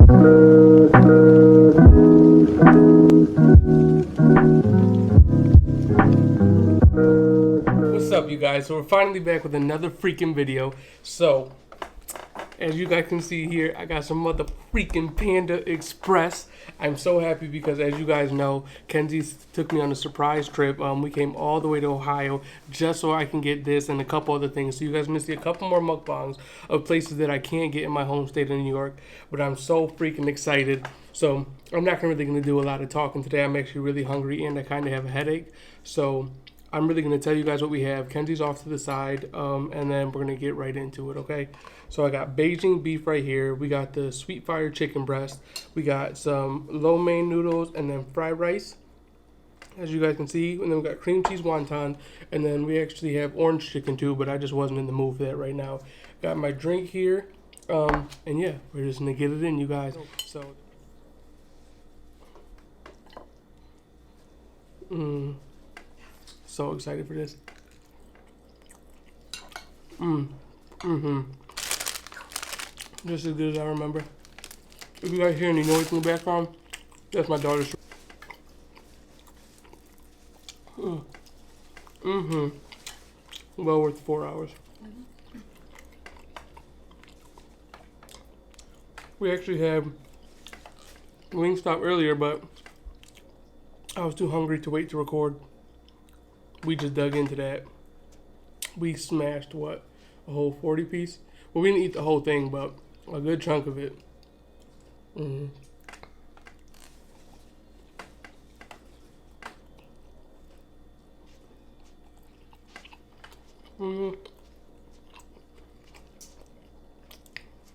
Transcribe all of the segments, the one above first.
What's up, you guys? So we're finally back with another freaking video. So as you guys can see here, I got some mother freaking Panda Express. I'm so happy because, as you guys know, Kenzie took me on a surprise trip. We came all the way to Ohio just so I can get this and a couple other things. So you guys are going to see a couple more mukbangs of places that I can't get in my home state of New York. But I'm so freaking excited. So I'm not really going to do a lot of talking today. I'm actually really hungry and I kind of have a headache. So I'm really going to tell you guys what we have. Kenzie's off to the side, and then we're going to get right into it, okay? So I got Beijing beef right here. We got the sweet fire chicken breast. We got some lo mein noodles and then fried rice, as you guys can see. And then we got cream cheese wonton. And then we actually have orange chicken too, but I just wasn't in the mood for that right now. Got my drink here. And yeah, we're just going to get it in, you guys. So, so excited for this. Just as good as I remember. If you guys hear any noise in the background, that's my daughter's. Well worth 4 hours. We actually had Wingstop earlier, but I was too hungry to wait to record. We just dug into that. We smashed, what, a whole 40 piece? Well, we didn't eat the whole thing, but a good chunk of it.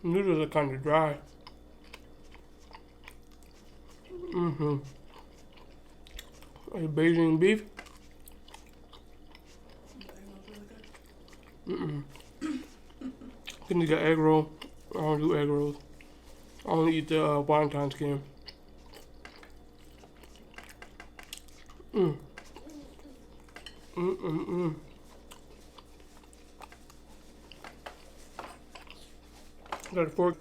Noodles are kind of dry. Beijing beef. Then you got egg roll. I don't do egg rolls. I only eat the wonton skin. Got a fork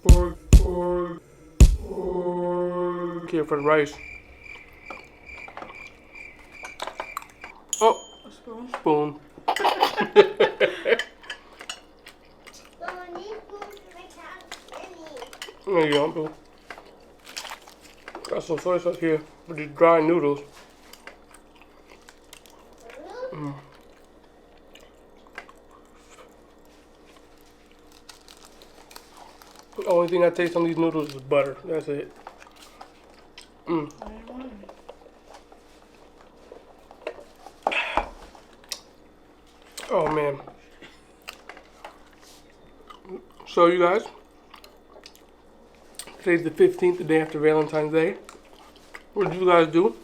here for the rice. Oh, a spoon. There you go, boo. Got some soy sauce here for these dry noodles. The only thing I taste on these noodles is butter. That's it. Oh man. So you guys, today's the 15th, the day after Valentine's Day. What did you guys do?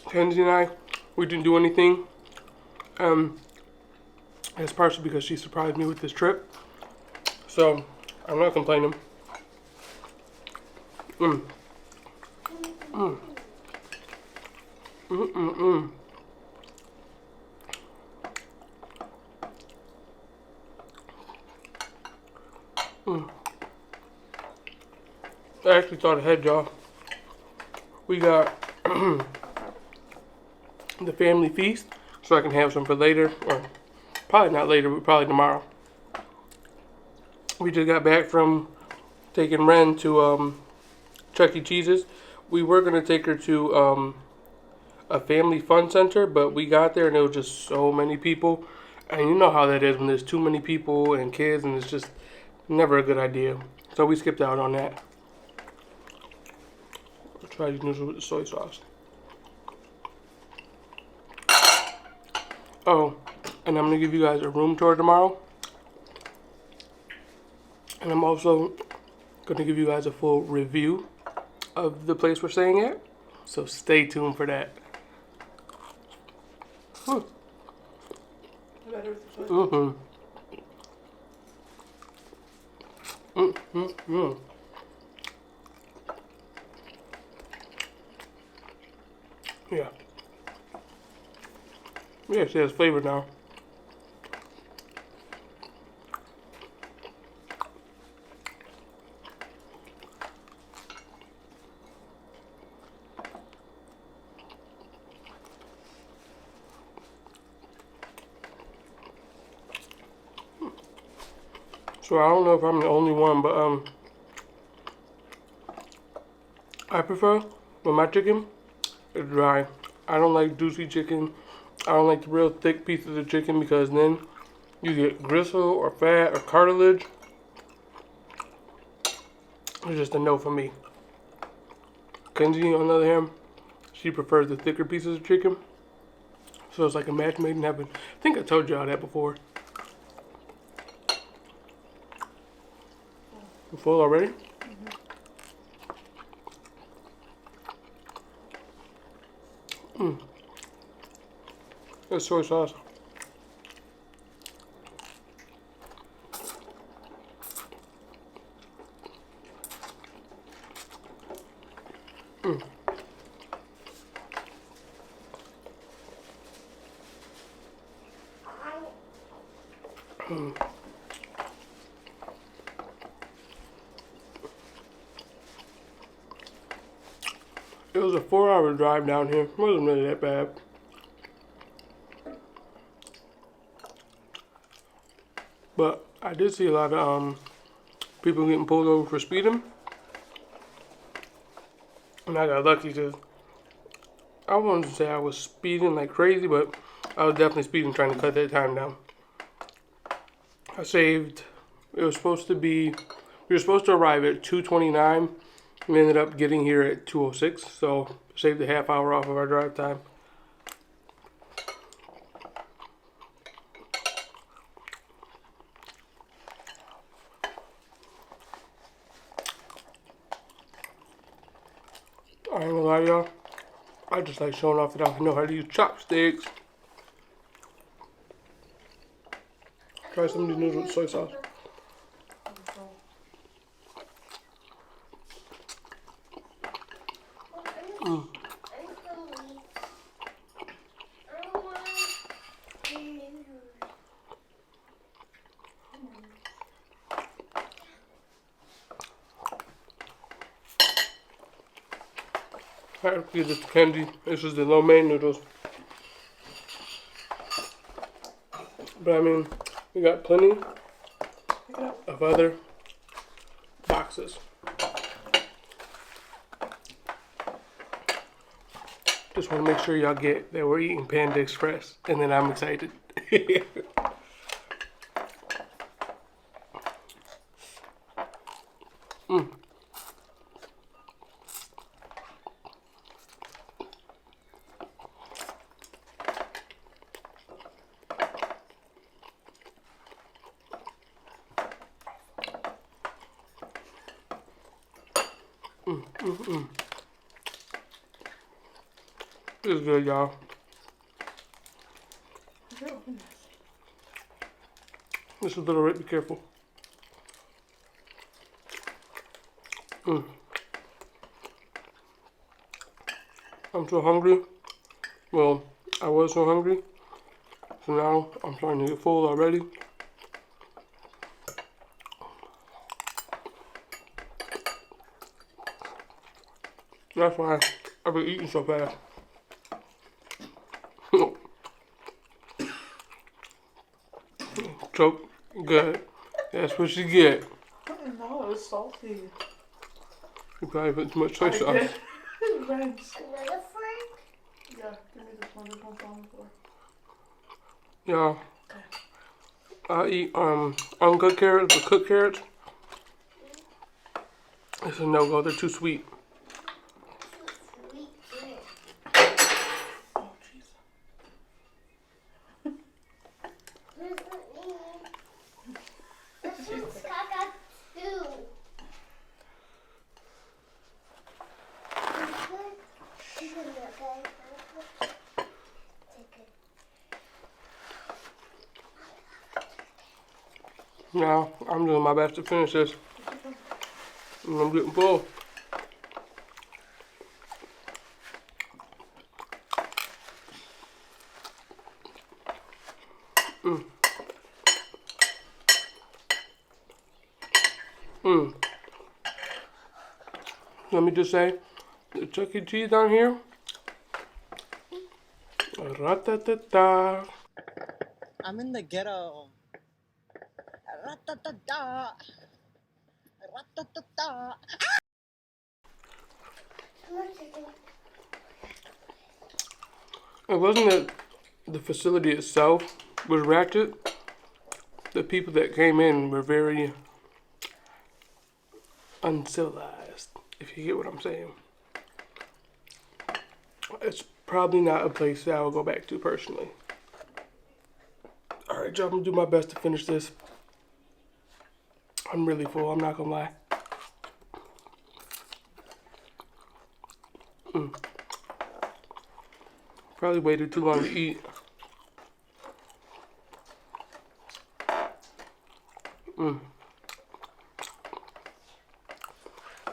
Kenzie and I, we didn't do anything. It's partially because she surprised me with this trip. So, I'm not complaining. I actually thought ahead, y'all. We got the family feast, so I can have some for later, or probably not later, but probably tomorrow. We just got back from taking Ren to Chuck E. Cheese's. We were going to take her to a family fun center, but we got there and there was just so many people. And you know how that is when there's too many people and kids, and it's just never a good idea. So we skipped out on that. I'll try these noodles with the soy sauce. Oh, and I'm going to give you guys a room tour tomorrow. And I'm also going to give you guys a full review of the place we're staying at. So stay tuned for that. Yeah. Yeah, it has flavor now. So I don't know if I'm the only one, but I prefer when my chicken is dry. I don't like juicy chicken. I don't like the real thick pieces of chicken because then you get gristle or fat or cartilage. It's just a no for me. Kenzie, on the other hand, she prefers the thicker pieces of chicken. So it's like a match made in heaven. I think I told y'all that before. You full already? That's soy sauce. It was a 4-hour drive down here. It wasn't really that bad. But I did see a lot of people getting pulled over for speeding. And I got lucky because I wouldn't say I was speeding like crazy, but I was definitely speeding trying to cut that time down. I saved, it was supposed to be, we were supposed to arrive at 2:29. We ended up getting here at 2:06, so saved a half hour off of our drive time. I ain't gonna lie to y'all, I just like showing off that I know how to use chopsticks. Try some of these noodles with soy sauce. I have to give this to Candy. This is the lo mein noodles. But I mean, we got plenty of other boxes. Just want to make sure y'all get that we're eating Panda Express, and then I'm excited. This is good, y'all. This is a little right, be careful. I'm so hungry. Well, I was so hungry. So now I'm starting to get full already. That's why I've been eating so fast. Choke, good. That's what you get. No, it's salty. You probably put too much soy sauce. Another fork? Yeah, give me this one. This one's on the floor. Yeah. I eat uncooked carrots or cooked carrots. It's a no-go. They're too sweet. Oh, jeez. Now, I'm doing my best to finish this. And I'm getting full. Let me just say, the Chuck E. Cheese down here. Ra-ta-ta-ta. I'm in the ghetto. Ra-ta-ta-ta. Ra-ta-ta-ta. It wasn't that the facility itself was ratchet. The people that came in were very uncivilized, if you get what I'm saying. It's probably not a place that I will go back to personally. Alright, y'all, I'm gonna do my best to finish this. I'm really full, I'm not gonna lie. Probably waited too long to eat.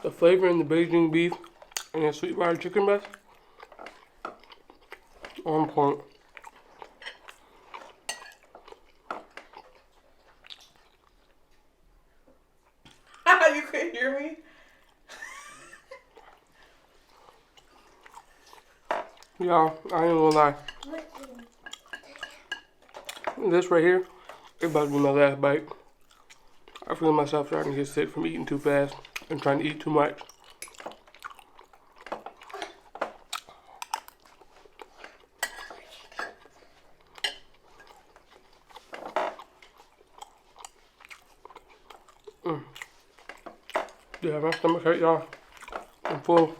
The flavor in the Beijing beef and the sweet fried chicken breast, on point. You couldn't hear me? Yeah, I ain't gonna lie. This right here, it about to be my last bite. I feel myself starting to get sick from eating too fast and trying to eat too much. Yeah, my stomach hurt, y'all. I'm full.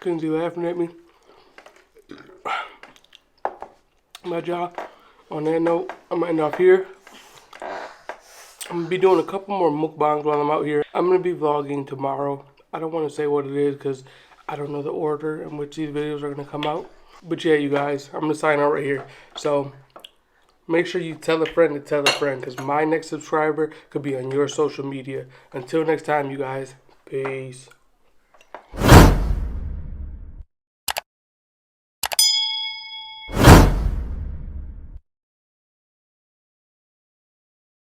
Kenzie laughing at me. But y'all, on that note, I'm gonna end off here. I'm gonna be doing a couple more mukbangs while I'm out here. I'm gonna be vlogging tomorrow. I don't want to say what it is because I don't know the order in which these videos are gonna come out. But yeah, you guys, I'm gonna sign out right here. So make sure you tell a friend to tell a friend because my next subscriber could be on your social media. Until next time, you guys, peace.